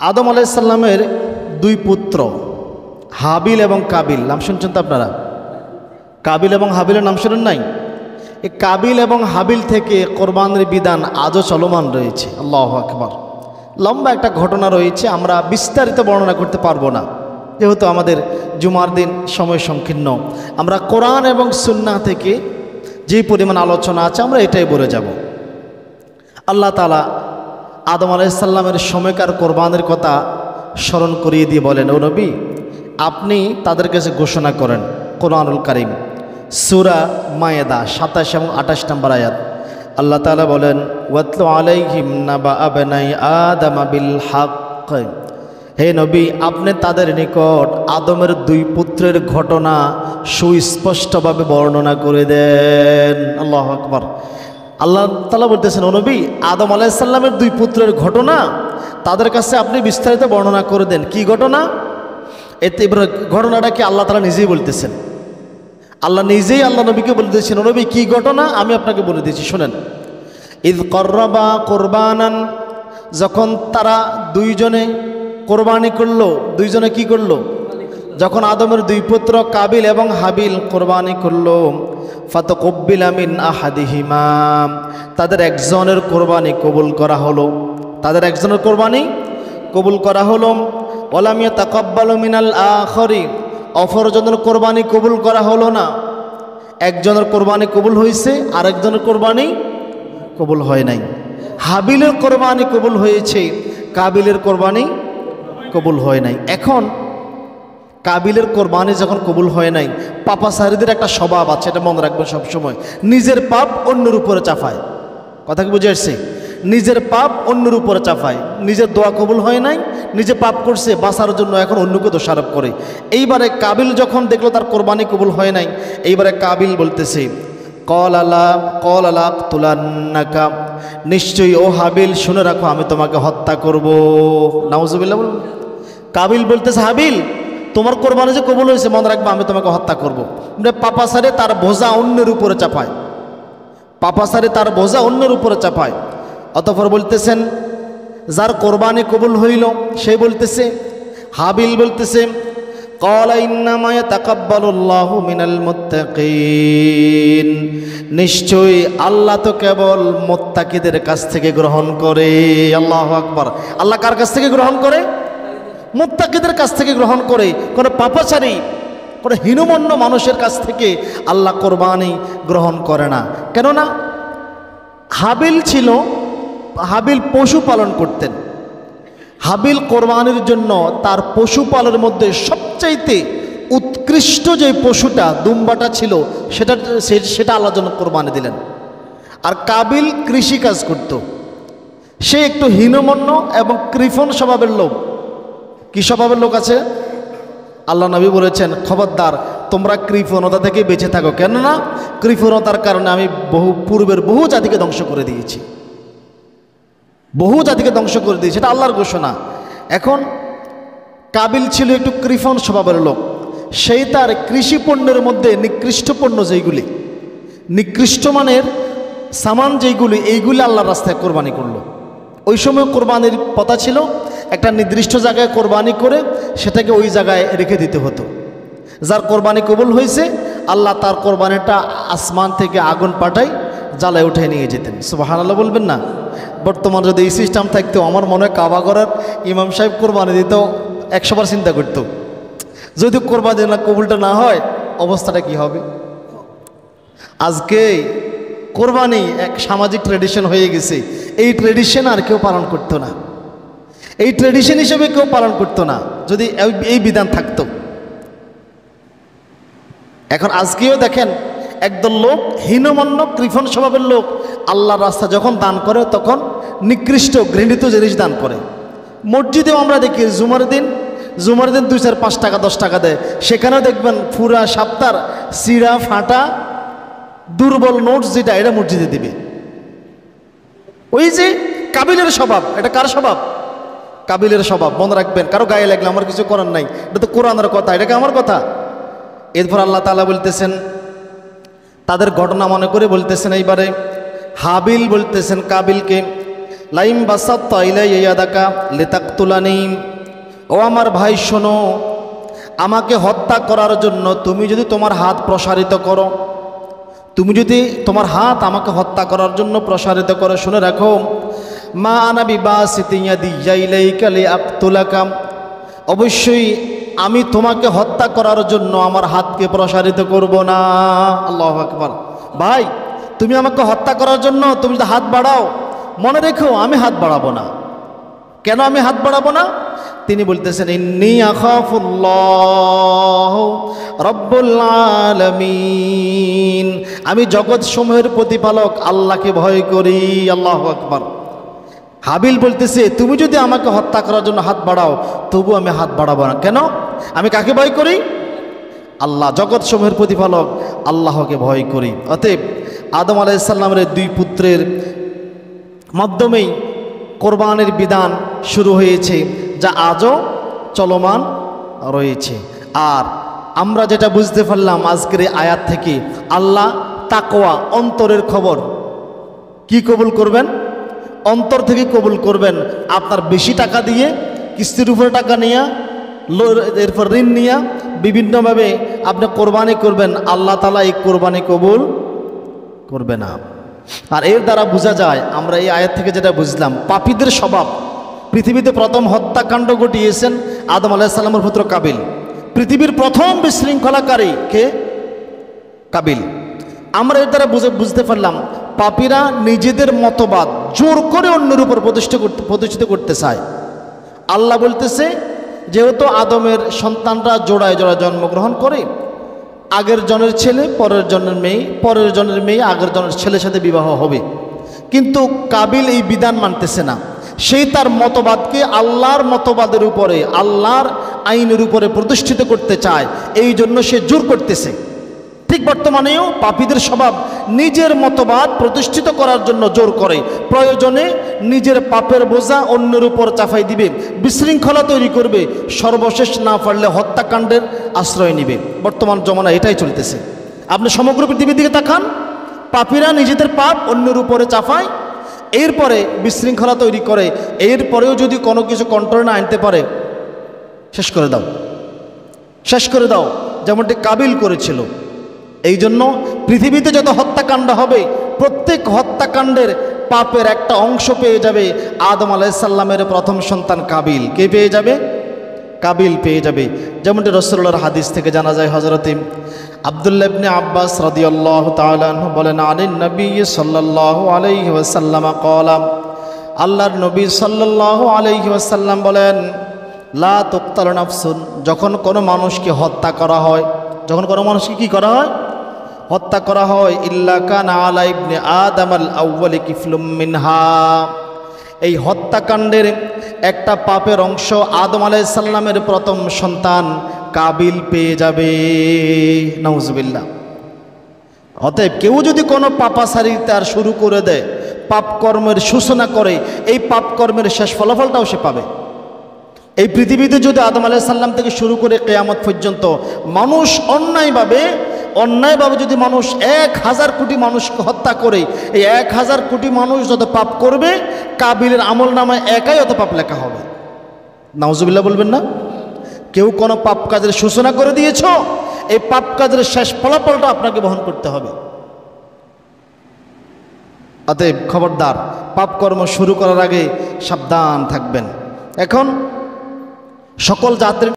আদম আলাইহিস সালামের দুই পুত্র হাবিল এবং কাবিল, নাম শুনছেন তো আপনারা? কাবিল এবং হাবিলের নাম শুনেন নাই? এই কাবিল এবং হাবিল থেকে কোরবানির বিধান আজও চলমান রয়েছে। আল্লাহু আকবার। লম্বা একটা ঘটনা রয়েছে, আমরা বিস্তারিত বর্ণনা করতে পারবো না, যেহেতু আমাদের জুমার দিন সময় সংকীর্ণ। আমরা কোরআন এবং সুন্নাহ থেকে যে পরিমাণ আলোচনা আছে আমরা এটাই বলে যাব। আল্লাহ তাআলা আদম আলাইহিস সালামের সময়কার কোরবানির কথা স্মরণ করিয়ে দিয়ে বলেন, ও নবী, আপনি তাদের কাছে ঘোষণা করেন। কোরআনুল কারীম সূরা মায়েদা 27 এবং 28 নম্বর আয়াত আল্লাহ তাআলা বলেন, ওয়াতলু আলাইহিম নাবা আবনাই আদম বিল হক। হে নবী, আপনি তাদের নিকট আদমের দুই পুত্রের ঘটনা সুস্পষ্টভাবে বর্ণনা করে দেন। আল্লাহু আকবার। আল্লাহ তাআলা বলতেছেন, ও নবী, আদম আলাইহিস সালামের দুই পুত্রের ঘটনা তাদের কাছে আপনি বিস্তারিত বর্ণনা করে দেন। কি ঘটনা? এতে ঘটনাটা কি আল্লাহ তাআলা নিজেই বলতেছেন। আল্লাহ নিজেই আল্লাহ নবীকে বলতেছেন, ও নবী, কি ঘটনা আমি আপনাকে বলে দিচ্ছি, শোনেন। ইয কররাবা কুরবানান, যখন তারা দুইজনে কোরবানি করলো। দুইজনে কি করলো? যখন আদমের দুই পুত্র কাবিল এবং হাবিল কোরবানি করলো, ফাতাকুব্বিলা মিন আহাদিহিমা, তাদের একজনের কোরবানি কবুল করা হলো। তাদের একজনের কোরবানি কবুল করা হলো। ওয়ালাম ইয়াতাকাব্বালু মিনাল আখারি, অপরজনের কোরবানি কবুল করা হলো না। একজনের কোরবানি কবুল হয়েছে, আরেকজনের কোরবানি কবুল হয় নাই। হাবিলের কোরবানি কবুল হয়েছে, কাবিলের কোরবানি কবুল হয় নাই। এখন কাবিলের কোরবানি যখন কবুল হয় নাই, পাপাচারীদের একটা স্বভাব আছে, এটা মনে রাখবেন সবসময়। নিজের পাপ অন্যের উপরে চাপায়। কথা কি বুঝে আসছে? নিজের পাপ অন্যের উপরে চাপায়। নিজের দোয়া কবুল হয় নাই, নিজে পাপ করছে, বাঁচার জন্য এখন অন্যকে দোষারোপ করে। এইবারে কাবিল যখন দেখলো তার কোরবানি কবুল হয় নাই, এইবারে কাবিল বলতেছে, কল আলা তুলান্নাকা, নিশ্চয়ই ও হাবিল শুনে রাখো, আমি তোমাকে হত্যা করব। নাউজুবিল্লাহ বলুন। কাবিল বলতেছে, হাবিল, তোমার কোরবানি যে কবুল হয়েছে, মনে রাখবে আমি তোমাকে হত্যা করব। পাপাচারে তার বোঝা অন্যের উপরে চাপায়। পাপাচারে তার বোঝা অন্যের উপরে চাপায়। অতঃপর বলতেছেন, যার কোরবানি কবুল হইল সে বলতেছে, হাবিল বলতেছে, ক্বালা ইন্নামা ইয়াতাকাব্বালুল্লাহু মিনাল মুত্তাকিন, নিশ্চয়ই আল্লাহ তো কেবল মুত্তাকিদের কাছ থেকে গ্রহণ করে। আল্লাহু আকবার। আল্লাহ কার কাছ থেকে গ্রহণ করে? মুত্তাকিদের কাছ থেকে গ্রহণ করে। কোনো পাপাচারী, কোনো হীনমন্য মানুষের কাছ থেকে আল্লাহ কোরবানি গ্রহণ করে না। কেননা হাবিল পশু পালন করতেন। হাবিল কোরবানির জন্য তার পশুপালনের মধ্যে সবচাইতে উৎকৃষ্ট যে পশুটা দুম্বাটা ছিল সেটা আল্লাহর জন্য কোরবানি দিলেন। আর কাবিল কৃষিকাজ করত। সে একটু হীনমন্য এবং কৃপণ স্বভাবের লোক। কি স্বভাবের লোক আছে? আল্লাহ নবী বলেছেন, খবরদার তোমরা কৃপণতা থেকে বেঁচে থাকো, কেননা কৃপণতার কারণে আমি পূর্বের বহু জাতিকে ধ্বংস করে দিয়েছি। বহু জাতিকে ধ্বংস করে দিয়েছে, এটা আল্লাহর ঘোষণা। এখন কাবিল ছিল একটু কৃপণ স্বভাবের লোক। সেই তার কৃষি পণ্যের মধ্যে নিকৃষ্ট পণ্য যেইগুলি, নিকৃষ্ট মানের সামান যেইগুলি, এইগুলি আল্লাহর রাস্তায় কোরবানি করলো। ওই সময় কোরবানির পথা ছিল একটা নির্দিষ্ট জায়গায় কোরবানি করে সেটাকে ওই জায়গায় রেখে দিতে হতো। যার কোরবানি কবুল হয়েছে, আল্লাহ তার কোরবানিটা আসমান থেকে আগুন পাঠায় জ্বালায় উঠে নিয়ে যেতেন। সুবহানাল্লাহ বলবেন না? বর্তমান যদি এই সিস্টেম থাকতো, আমার মনে হয় কাবা ঘরের ইমাম সাহেব কোরবানি দিত 100বার চিন্তা করতো, যদি কোরবানি না কবুলটা না হয় অবস্থাটা কি হবে। আজকে কোরবানি এক সামাজিক ট্র্যাডিশন হয়ে গেছে। এই ট্র্যাডিশন আর কেউ পালন করতো না। এই ট্র্যাডিশন হিসেবে কেউ পালন করতো না যদি এই বিধান থাকতো। এখন আজকেও দেখেন, একদল লোক হীনমন্য কৃপণ স্বভাবের লোক আল্লাহর রাস্তা যখন দান করে তখন নিকৃষ্ট ঘৃণিত জিনিস দান করে। মসজিদেও আমরা দেখি জুমার দিন 2, 4, 5 টাকা 10 টাকা দেয়। সেখানেও দেখবেন পুরা সপ্তাহ চিরা ফাটা দুর্বল নোটস যেটা, এটা মসজিদে দিবে। ওই যে কাবিলের স্বভাব। এটা কার স্বভাব? কাবিলের স্বভাব। মনে রাখবেন, কারো গায়ে লাগলে আমার কিছু করার নাই, এটা তো কোরআনের কথা, এটাকে আমার কথা। এরপর আল্লাহ তাআলা বলতেছেন, তাদের ঘটনা মনে করে বলতেছেন, এইবারে হাবিল বলতেছেন কাবিলকে, লাইম বাসাত্তা ইলাইয়া ইয়াদাকা লিতাকতুলানি, ও আমার ভাই শোনো, আমাকে হত্যা করার জন্য তুমি যদি তোমার হাত প্রসারিত করো, তুমি যদি তোমার হাত আমাকে হত্যা করার জন্য প্রসারিত করো, শুনে রাখো, মা আনা বিবাসিতি ইয়াদিয়া ইলাইকা লিআকতুলাকা, অবশ্যই আমি তোমাকে হত্যা করার জন্য আমার হাতকে প্রসারিত করব না। আল্লাহু আকবার। ভাই তুমি আমাকে হত্যা করার জন্য তুমি যদি হাত বাড়াও, মনে রেখো আমি হাত বাড়াবো না। কেন আমি হাত বাড়াবো না? তিনি বলতেছেন, ইন্নী আখাফুল্লাহ রব্বুল আলামিন, আমি জগৎ সমূহের প্রতিপালক আল্লাহকে ভয় করি। আল্লাহু আকবার। হাবিল বলতেছে, তুমি যদি আমাকে হত্যা করার জন্য হাত বাড়াও, তবু আমি হাত বাড়াবো না। কেন? আমি কাকে ভয় করি? আল্লাহ, জগৎ সমূহের প্রতিপালক আল্লাহকে ভয় করি। অতএব আদম আলাইহিস সালামের দুই পুত্রের মাধ্যমেই কোরবানির বিধান শুরু হয়েছে, যা আজও চলমান রয়েছে। আর আমরা যেটা বুঝতে পারলাম আজকের এই আয়াত থেকে, আল্লাহ তাকওয়া, অন্তরের খবর কি কবুল করবেন? অন্তর থেকে কবুল করবেন। আপনার বেশি টাকা দিয়ে, কিস্তির উপরে টাকা নিয়ে, এরপর ঋণ নিয়ে বিভিন্নভাবে আপনি কোরবানি করবেন, আল্লাহ তাআলা এই কোরবানি কবুল করবে না। আর এর দ্বারা বোঝা যায়, আমরা এই আয়াত থেকে যেটা বুঝলাম, পাপীদের স্বভাব। পৃথিবীতে প্রথম হত্যাকাণ্ড ঘটিয়েছেন আদম আলাইহিস সালামের পুত্র কাবিল। পৃথিবীর প্রথম বিশৃঙ্খলাকারী কে? কাবিল। আমরা এর দ্বারা বুঝতে পারলাম, পাপীরা নিজেদের মতবাদ জোর করে অন্যের উপর প্রতিষ্ঠিত করতে চায়। আল্লাহ বলতেছে, যেহেতু আদমের সন্তানরা জোড়ায় জোড়ায় জন্মগ্রহণ করে, আগের জনের ছেলে পরের জনের মেয়ে, পরের জনের মেয়ে আগের জনের ছেলের সাথে বিবাহ হবে। কিন্তু কাবিল এই বিধান মানতেছে না। সেই তার মতবাদকে আল্লাহর মতবাদের উপরে, আল্লাহর আইনের উপরে প্রতিষ্ঠিত করতে চায়, এই জন্য সে জোর করতেছে। ঠিক বর্তমানেও পাপীদের স্বভাব নিজের মতবাদ প্রতিষ্ঠিত করার জন্য জোর করে, প্রয়োজনে নিজের পাপের বোঝা অন্যের উপর চাপাই দিবে, বিশৃঙ্খলা তৈরি করবে, সর্বশেষ না পারলে হত্যাকাণ্ডের আশ্রয় নিবে। বর্তমান জমানা এটাই চলতেছে। আপনি সমগ্র পৃথিবীর দিকে তাকান, পাপীরা নিজেদের পাপ অন্যের উপরে চাপায়, এরপরে বিশৃঙ্খলা তৈরি করে, এরপরেও যদি কোনো কিছু কন্ট্রোল না আনতে পারে, শেষ করে দাও, শেষ করে দাও, যেমনটি কাবিল করেছিল। এই জন্য পৃথিবীতে যত হত্যাকাণ্ড হবে, প্রত্যেক হত্যাকাণ্ডের পাপের একটা অংশ পেয়ে যাবে আদম আলাইহিস সালামের প্রথম সন্তান কাবিল। কে পেয়ে যাবে? কাবিল পেয়ে যাবে। যেমনটি রাসূলুল্লাহর হাদিস থেকে জানা যায়, হযরতে আব্দুল্লাহ ইবনে আব্বাস রাদিয়াল্লাহু তাআলা আনহু বলেন, আনিন নবী সাল্লাল্লাহু আলাইহি ওয়াসাল্লাম ক্বালা, আল্লাহর নবী সাল্লাল্লাহু আলাইহি ওয়াসাল্লাম বলেন, লা তুকতাল নাফসুন, যখন কোনো মানুষকে হত্যা করা হয়, যখন কোনো মানুষকে কি করা হয়? হত্যা করা হয়, ইল্লা কানা আলা ইবনে আদম আল আউয়ালি কিফলুম মিনহা, এই হত্যাকাণ্ডের একটা পাপের অংশ আদম আলাইহিস সালামের প্রথম সন্তান কাবিল পেয়ে যাবে। নাউজুবিল্লাহ। অতএব কেউ যদি কোনো পাপাচারিতা শুরু করে দেয়, পাপ কর্মের সূচনা করে, এই পাপ কর্মের শেষ ফলাফলটাও সে পাবে। এই পৃথিবীতে যদি আদম আলাইহিস সালাম থেকে শুরু করে কিয়ামত পর্যন্ত মানুষ অন্যায়ভাবে যদি মানুষ 1000 কোটি মানুষকে হত্যা করে, এই 1000 কোটি মানুষ যত পাপ করবে, কাবিলের আমল নামায় একাই অত পাপ লেখা হবে। নাউজুবিল্লাহ বলবেন না? কেউ কোনো পাপ কাজের সূচনা করে দিয়েছ, এই পাপ কাজের শেষ ফলাফলটা আপনাকে বহন করতে হবে। অতএব খবরদার, পাপ কর্ম শুরু করার আগে সাবধান থাকবেন। এখন সকল জাতির